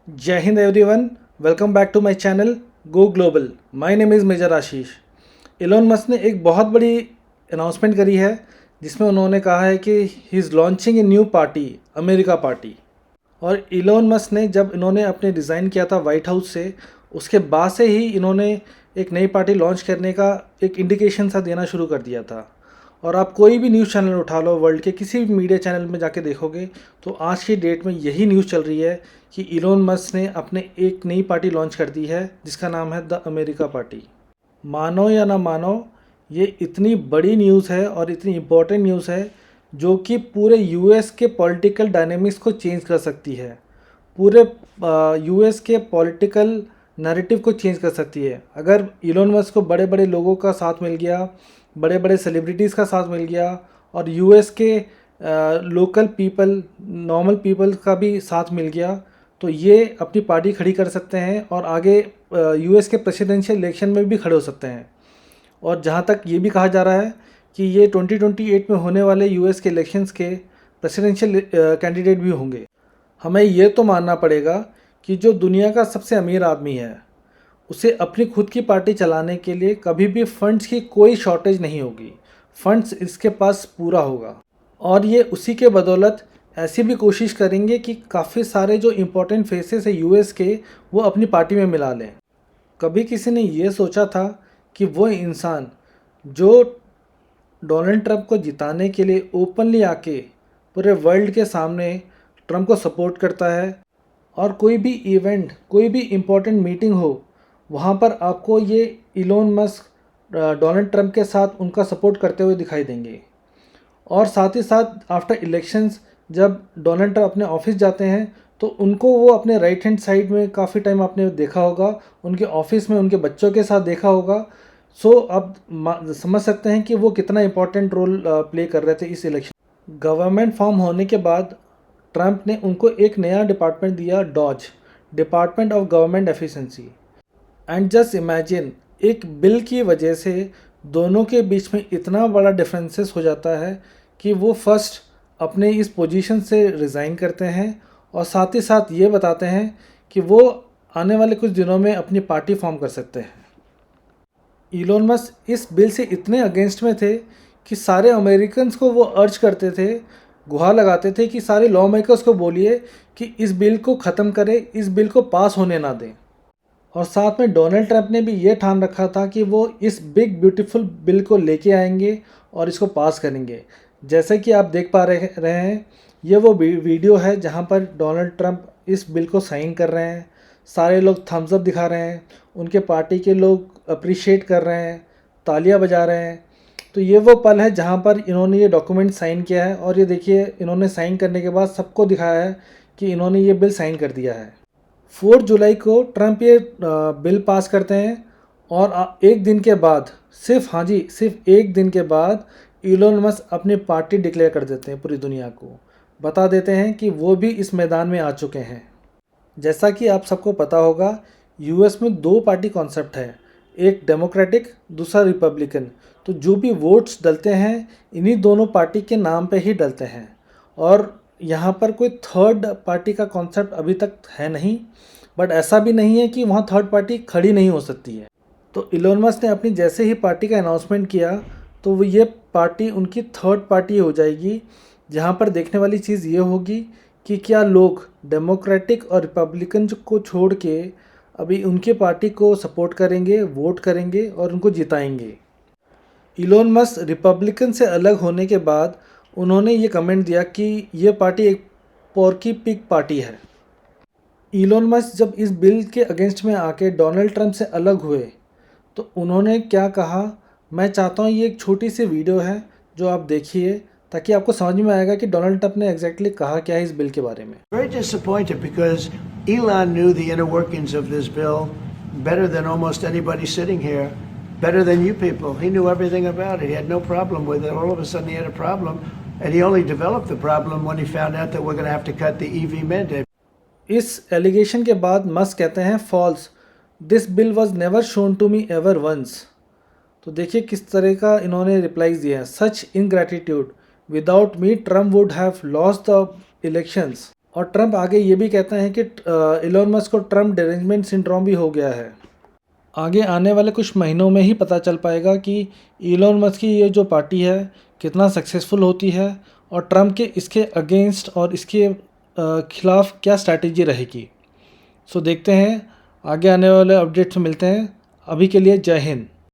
जय Hind everyone, welcome back to my channel go global. My name is major Ashish. Elon Musk ने एक बहुत बड़ी अनाउंसमेंट करी है जिसमें उन्होंने कहा है कि he is launching a new party, America party. और इलोन मस्क ने जब इन्होंने अपने रिज़ाइन किया था वाइट हाउस से, उसके बाद से ही इन्होंने एक नई पार्टी लॉन्च करने का एक इंडिकेशन सा देना शुरू कर दिया था। और आप कोई भी न्यूज़ चैनल उठा लो, वर्ल्ड के किसी भी मीडिया चैनल में जाके देखोगे तो आज की डेट में यही न्यूज़ चल रही है कि इलोन मस्क ने अपने एक नई पार्टी लॉन्च कर दी है जिसका नाम है द अमेरिका पार्टी। मानो या ना मानो, ये इतनी बड़ी न्यूज़ है और इतनी इम्पोर्टेंट न्यूज़ है जो कि पूरे यूएस के पॉलिटिकल डायनेमिक्स को चेंज कर सकती है, पूरे यूएस के पॉलिटिकल नैरेटिव को चेंज कर सकती है। अगर इलोन मस्क को बड़े बड़े लोगों का साथ मिल गया, बड़े बड़े सेलिब्रिटीज़ का साथ मिल गया और यूएस के लोकल पीपल, नॉर्मल पीपल का भी साथ मिल गया, तो ये अपनी पार्टी खड़ी कर सकते हैं और आगे यूएस के प्रेसिडेंशियल इलेक्शन में भी खड़े हो सकते हैं। और जहाँ तक ये भी कहा जा रहा है कि ये 2028 में होने वाले यूएस के इलेक्शंस के प्रेसिडेंशियल कैंडिडेट भी होंगे। हमें ये तो मानना पड़ेगा कि जो दुनिया का सबसे अमीर आदमी है, उसे अपनी खुद की पार्टी चलाने के लिए कभी भी फंड्स की कोई शॉर्टेज नहीं होगी। फंड्स इसके पास पूरा होगा और ये उसी के बदौलत ऐसी भी कोशिश करेंगे कि काफ़ी सारे जो इम्पोर्टेंट फेसेस है यूएस के, वो अपनी पार्टी में मिला लें। कभी किसी ने ये सोचा था कि वो इंसान जो डोनाल्ड ट्रंप को जिताने के लिए ओपनली आके पूरे वर्ल्ड के सामने ट्रंप को सपोर्ट करता है और कोई भी इवेंट, कोई भी इम्पोर्टेंट मीटिंग हो, वहाँ पर आपको ये इलोन मस्क डोनाल्ड ट्रंप के साथ उनका सपोर्ट करते हुए दिखाई देंगे। और साथ ही साथ आफ्टर इलेक्शंस जब डोनाल्ड ट्रंप अपने ऑफिस जाते हैं तो उनको वो अपने राइट हैंड साइड में काफ़ी टाइम आपने देखा होगा, उनके ऑफिस में उनके बच्चों के साथ देखा होगा। सो अब समझ सकते हैं कि वो कितना इम्पोर्टेंट रोल प्ले कर रहे थे इस इलेक्शन। गवर्नमेंट फॉर्म होने के बाद ट्रंप ने उनको एक नया डिपार्टमेंट दिया, DOGE, department of government efficiency. And just imagine, एक बिल की वजह से दोनों के बीच में इतना बड़ा डिफरेंसेस हो जाता है कि वो फर्स्ट अपने इस पोजीशन से रिज़ाइन करते हैं और साथ ही साथ ये बताते हैं कि वो आने वाले कुछ दिनों में अपनी पार्टी फॉर्म कर सकते हैं। इलोन मस्क इस बिल से इतने अगेंस्ट में थे कि सारे अमेरिकन्स को वो अर्ज करते थे, गुहार लगाते थे कि सारे लॉ मेकर्स को बोलिए कि इस बिल को ख़त्म करें, इस बिल को पास होने ना दें। और साथ में डोनाल्ड ट्रंप ने भी ये ठान रखा था कि वो इस बिग ब्यूटीफुल बिल को लेके आएंगे और इसको पास करेंगे। जैसे कि आप देख पा रहे हैं, ये वो वीडियो है जहाँ पर डोनाल्ड ट्रंप इस बिल को साइन कर रहे हैं, सारे लोग थम्स अप दिखा रहे हैं, उनके पार्टी के लोग अप्रिशिएट कर रहे हैं, तालियां बजा रहे हैं। तो ये वो पल है जहाँ पर इन्होंने ये डॉक्यूमेंट साइन किया है और ये देखिए, इन्होंने साइन करने के बाद सबको दिखाया है कि इन्होंने ये बिल साइन कर दिया है। 4 जुलाई को ट्रंप ये बिल पास करते हैं और एक दिन के बाद, सिर्फ, हाँ जी, सिर्फ एक दिन के बाद इलोन मस्क अपनी पार्टी डिक्लेयर कर देते हैं, पूरी दुनिया को बता देते हैं कि वो भी इस मैदान में आ चुके हैं। जैसा कि आप सबको पता होगा, यूएस में 2 पार्टी कॉन्सेप्ट है, एक डेमोक्रेटिक, दूसरा रिपब्लिकन। तो जो भी वोट्स डलते हैं इन्हीं दोनों पार्टी के नाम पे ही डलते हैं और यहाँ पर कोई थर्ड पार्टी का कॉन्सेप्ट अभी तक है नहीं, बट ऐसा भी नहीं है कि वहाँ थर्ड पार्टी खड़ी नहीं हो सकती है। तो इलोन मस्क ने अपनी जैसे ही पार्टी का अनाउंसमेंट किया तो वो ये पार्टी उनकी थर्ड पार्टी हो जाएगी, जहाँ पर देखने वाली चीज़ ये होगी कि क्या लोग डेमोक्रेटिक और रिपब्लिकन को छोड़ के अभी उनकी पार्टी को सपोर्ट करेंगे, वोट करेंगे और उनको जिताएंगे। इलोन मस्क रिपब्लिकन से अलग होने के बाद उन्होंने ये कमेंट दिया कि ये पार्टी एक पोर्की पिग पार्टी है। इलोन मस्क जब इस बिल के अगेंस्ट में आके डोनाल्ड ट्रंप से अलग हुए तो उन्होंने क्या कहा, मैं चाहता हूँ ये एक छोटी सी वीडियो है जो आप देखिए ताकि आपको समझ में आएगा कि डोनाल्ड ट्रंप ने एग्जैक्टली कहा क्या है इस बिल के बारे में। Very disappointed because Elon knew the inner workings of this bill better than almost anybody sitting here, better than you people. He knew everything about it. He had no problem with it. All of a sudden he had a problem, and he only developed the problem when he found out that we're going to have to cut the EV mandate. इस allegation के बाद Musk कहते हैं, false, this bill was never shown to me ever once. तो देखिए किस तरह का इन्होंने रिप्लाईज दिया है, such ingratitude, without me Trump would have lost the elections. और ट्रंप आगे ये भी कहते हैं कि इलॉन मस्क को ट्रंप डिरेंजमेंट सिंड्रोम भी हो गया है। आगे आने वाले कुछ महीनों में ही पता चल पाएगा कि इलॉन मस्क की ये जो पार्टी है कितना सक्सेसफुल होती है और ट्रंप के इसके अगेंस्ट और इसके खिलाफ क्या स्ट्रैटेजी रहेगी। सो देखते हैं, आगे आने वाले अपडेट्स में मिलते हैं। अभी के लिए जय हिंद।